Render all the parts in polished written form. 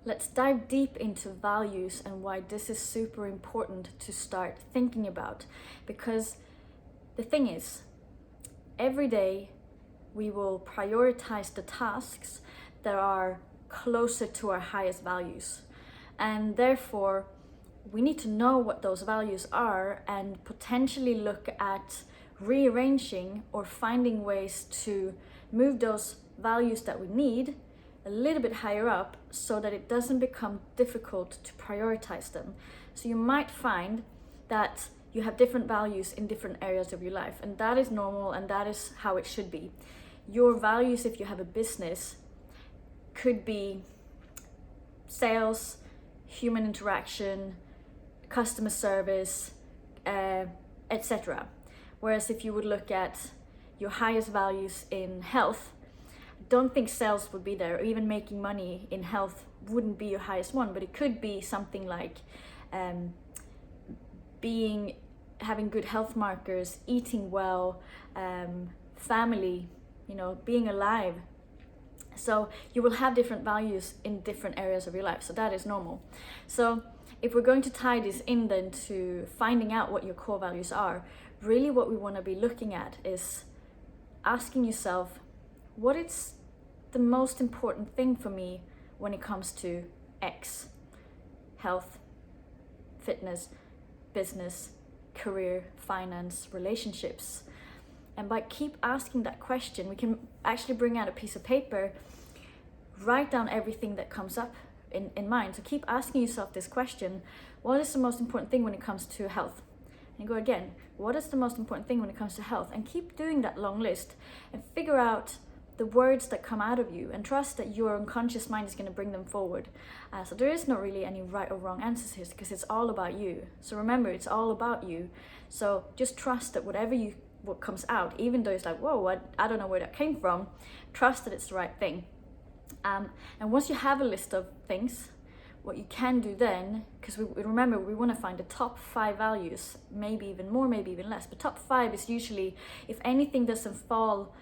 Let's dive deep into values and why this is super important to start thinking about. Because the thing is, every day we will prioritize the tasks that are closer to our highest values. And therefore, we need to know what those values are and potentially look at rearranging or finding ways to move those values that we need a little bit higher up so that it doesn't become difficult to prioritize them. So you might find that you have different values in different areas of your life, and that is normal and that is how it should be. Your values, if you have a business, could be sales, human interaction, customer service, etc. Whereas if you would look at your highest values in health, don't think sales would be there, or even making money in health wouldn't be your highest one, but it could be something like having good health markers, eating well, family, being alive. So you will have different values in different areas of your life, so that is normal. So if we're going to tie this in then to finding out what your core values are, really what we want to be looking at is asking yourself, what is the most important thing for me when it comes to X? Health, fitness, business, career, finance, relationships. And by keep asking that question, we can actually bring out a piece of paper, write down everything that comes up in mind. So keep asking yourself this question: what is the most important thing when it comes to health? And go again, what is the most important thing when it comes to health? And keep doing that long list and figure out the words that come out of you, and trust that your unconscious mind is going to bring them forward. So there is not really any right or wrong answers here, because it's all about you. So remember, it's all about you. So just trust that what comes out, even though it's like, whoa, I don't know where that came from, trust that it's the right thing. And once you have a list of things, what you can do then, because remember, we want to find the top 5 values, maybe even more, maybe even less, but top 5 is usually, if anything doesn't fall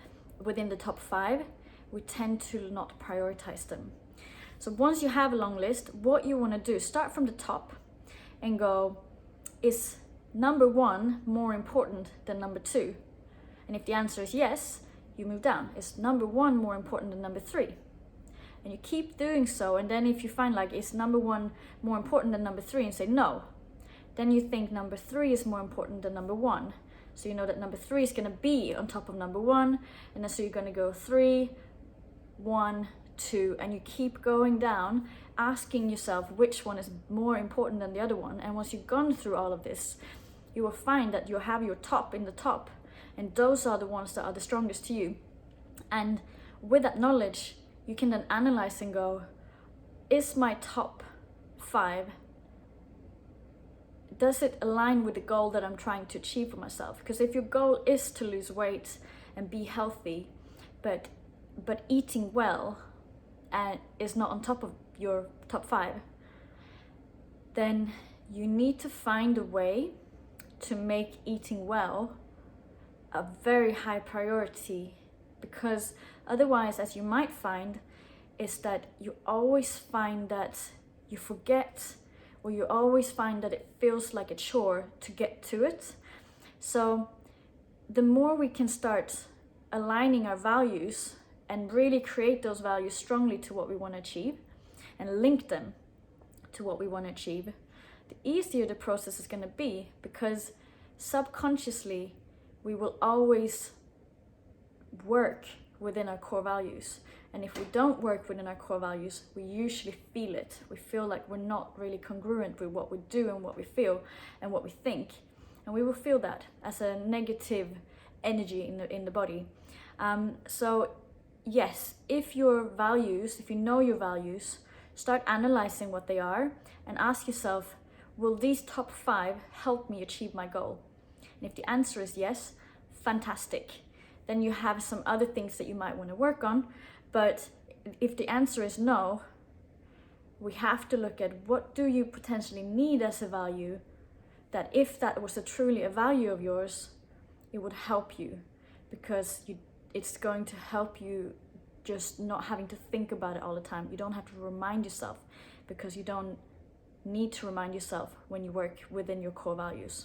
within the top 5, we tend to not prioritize them. So once you have a long list, what you want to do, start from the top and go, is number 1 more important than number 2? And if the answer is yes, you move down. Is number 1 more important than number 3? And you keep doing so, and then if you find like, is number 1 more important than number 3, and say no, then you think number 3 is more important than number 1. So you know that number 3 is going to be on top of number 1, and then so you're going to go 3, 1, 2, and you keep going down, asking yourself which one is more important than the other one. And once you've gone through all of this, you will find that you have your top in the top, and those are the ones that are the strongest to you. And with that knowledge, you can then analyze and go, is my top 5, does it align with the goal that I'm trying to achieve for myself? Because if your goal is to lose weight and be healthy, but eating well is not on top of your top 5, then you need to find a way to make eating well a very high priority. Because otherwise, as you might find, is that you always find that you forget, or you always find that it feels like a chore to get to it. So the more we can start aligning our values and really create those values strongly to what we want to achieve and link them to what we want to achieve, the easier the process is going to be, because subconsciously we will always work within our core values. And if we don't work within our core values, we usually feel it. We feel like we're not really congruent with what we do and what we feel and what we think. And we will feel that as a negative energy in the body. So yes, if you know your values, start analyzing what they are and ask yourself, will these top 5 help me achieve my goal? And if the answer is yes, fantastic. Then you have some other things that you might want to work on. But if the answer is no, we have to look at what do you potentially need as a value, that if that was truly a value of yours, it would help you, because it's going to help you just not having to think about it all the time. You don't have to remind yourself, because you don't need to remind yourself when you work within your core values.